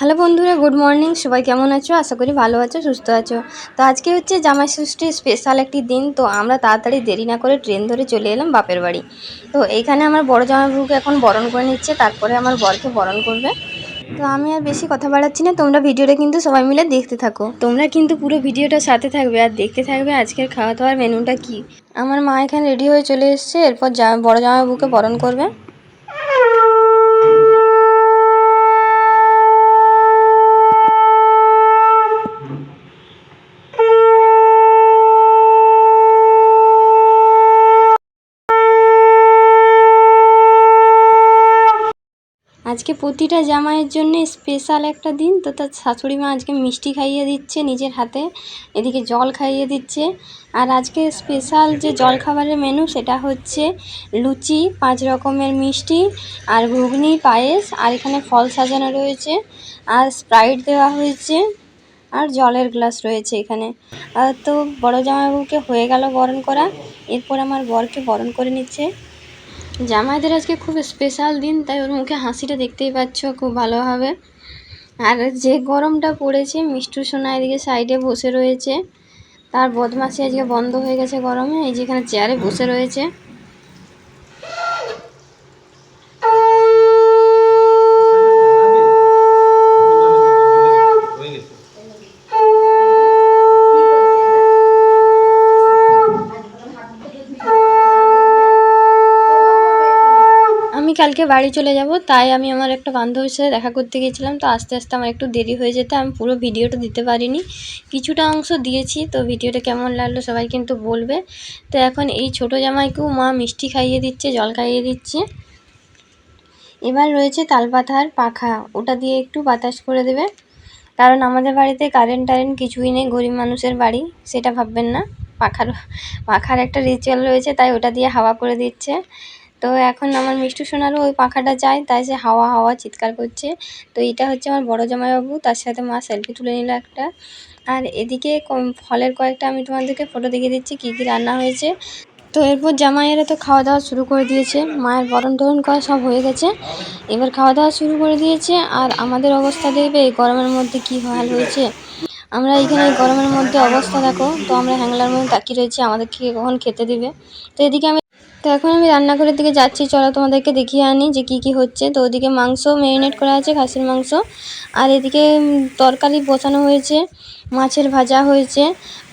Hello বন্ধুরা, good morning. সবাই কেমন আছো? আশা করি ভালো আছো, সুস্থ আছো। তো আজকে হচ্ছে জামাই ষষ্ঠীর স্পেশাল একটি দিন। তো আমরা তাড়াতাড়ি দেরি না করে ট্রেন ধরে চলে এলাম বাপের বাড়ি। তো এইখানে আমার বড় জামাইবাবুকে এখন বরণ করে নিচ্ছে, তারপরে আমার বরকে বরণ করবে। তো আমি আর বেশি কথা বাড়াচ্ছি না, তোমরা ভিডিওটা কিন্তু সবাই মিলে দেখতে থাকো। তোমরা কিন্তু পুরো ভিডিওটার সাথে থাকবে আর দেখতে থাকবে আজকের খাওয়া দাওয়ার মেনুটা কি। আমার মা এখানে রেডি হয়ে চলে এসছে, এরপর বড় জামাইবাবুকে বরণ করবে। আজকে প্রতিটা জামাইয়ের জন্য স্পেশাল একটা দিন। তো তার শাশুড়ি মা আজকে মিষ্টি খাইয়ে দিচ্ছে নিজের হাতে, এদিকে জল খাইয়ে দিচ্ছে। আর আজকে স্পেশাল যে জল খাবারের মেনু সেটা হচ্ছে লুচি, 5 রকমের মিষ্টি আর ঘুগনি, পায়েস, আর এখানে ফল সাজানো রয়েছে, আর স্প্রাইট দেওয়া হয়েছে, আর জলের গ্লাস রয়েছে এখানে। তো বড় জামাইবাবুকে হয়ে গেল বরণ করা, এরপর আমার বরকে বরণ করে নিচ্ছে। জামাইদের আজকে খুব স্পেশাল দিন, তাই ওর মুখে হাসিটা দেখতেই পাচ্ছ খুব ভালোভাবে। আর যে গরমটা পড়েছে, মিষ্টু সোনা এদিকে সাইডে বসে রয়েছে, তার বদমাশি আজকে বন্ধ হয়ে গেছে গরমে। এই যেখানে চেয়ারে বসে রয়েছে। আমি কালকে বাড়ি চলে যাব, তাই আমি আমার একটা বান্ধবীর সাথে দেখা করতে গিয়েছিলাম। তো আস্তে আস্তে আমার একটু দেরি হয়ে যেতে আমি পুরো ভিডিওটা দিতে পারিনি, কিছুটা অংশ দিয়েছি। তো ভিডিওটা কেমন লাগলো সবাই কিন্তু বলবে। তো এখন এই ছোট জামাইকেও মা মিষ্টি খাইয়ে দিচ্ছে, জল খাইয়ে দিচ্ছে। এবার রয়েছে তালপাতার পাখা, ওটা দিয়ে একটু বাতাস করে দেবে, কারণ আমাদের বাড়িতে কারেন্ট কিছুই নেই, গরিব মানুষের বাড়ি, সেটা ভাববেন না। পাখার একটা রিচুয়াল রয়েছে, তাই ওটা দিয়ে হাওয়া করে দিচ্ছে। তো এখন আমার মিষ্টু সোনারও ওই পাখাটা চাই, তাই সে হাওয়া হাওয়া চিৎকার করছে। তো এটা হচ্ছে আমার বড় জামাইবাবু, তার সাথে মা সেলফি তুলে নিল একটা। আর এদিকে ফলের কয়েকটা আমি তোমাদেরকে ফটো দেখিয়ে দিচ্ছি কী কী রান্না হয়েছে। তো এরপর জামাইয়েরা তো খাওয়া দাওয়া শুরু করে দিয়েছে, মায়ের বরণ টরণ করা সব হয়ে গেছে, এবার খাওয়া দাওয়া শুরু করে দিয়েছে। আর আমাদের অবস্থা দেখবে এই গরমের মধ্যে কী হাল হয়েছে। আমরা এইখানে এই গরমের মধ্যে অবস্থা দেখো, তো আমরা হ্যাংলার মধ্যে তাকিয়ে রয়েছি আমাদেরকে কখন খেতে দিবে। তো এখন আমি রান্নাঘরের দিকে যাচ্ছি, চলো তোমাদেরকে দেখিয়ে আনি যে কি কি হচ্ছে। তো ওদিকে মাংস ম্যারিনেট করা আছে, খাসির মাংস, আর এদিকে তরকারি বসানো হয়েছে, মাছের ভাজা হয়েছে,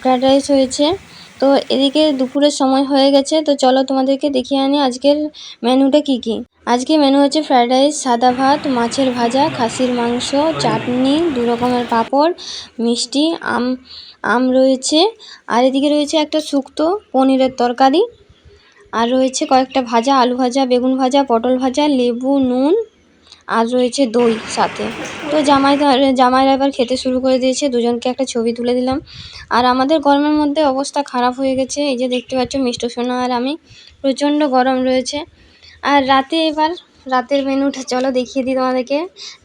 ফ্রায়েড রাইস হয়েছে। তো এদিকে দুপুরের সময় হয়ে গেছে, তো চলো তোমাদেরকে দেখিয়ে আনি আজকের মেনুটা কি কি। আজকে মেনু হচ্ছে ফ্রায়েড রাইস, সাদা ভাত, মাছের ভাজা, খাসির মাংস, চাটনি, 2 রকমের পাঁপড়, মিষ্টি, আম রয়েছে, আর এদিকে রয়েছে একটা শুক্তো, পনিরের তরকারি, আর রয়েছে কয়েকটা ভাজা, আলু ভাজা, বেগুন ভাজা, পটল ভাজা, লেবু, নুন, আর রয়েছে দই সাথে। তো জামাইরা এবার খেতে শুরু করে দিয়েছে, দুজনকে একটা ছবি তুলে দিলাম। আর আমাদের গরমের মধ্যে অবস্থা খারাপ হয়ে গেছে, এই যে দেখতে পাচ্ছ মিষ্টু সোনা আর আমি, প্রচণ্ড গরম রয়েছে। আর এবার রাতের মেনুটা চলো দেখিয়ে দিই তোমাদেরকে।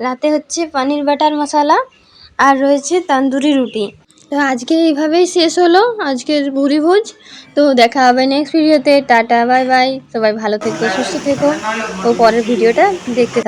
রাতে হচ্ছে পনির বাটার মশলা, আর রয়েছে তন্দুরি রুটি। তো আজকে এইভাবেই শেষ হলো আজকের ভুরিভোজ। তো দেখা হবে নেক্সট ভিডিওতে। টাটা, বাই বাই, সবাই ভালো থেকো, সুস্থ থেকো, ও পরের ভিডিওটা দেখতে থাকো।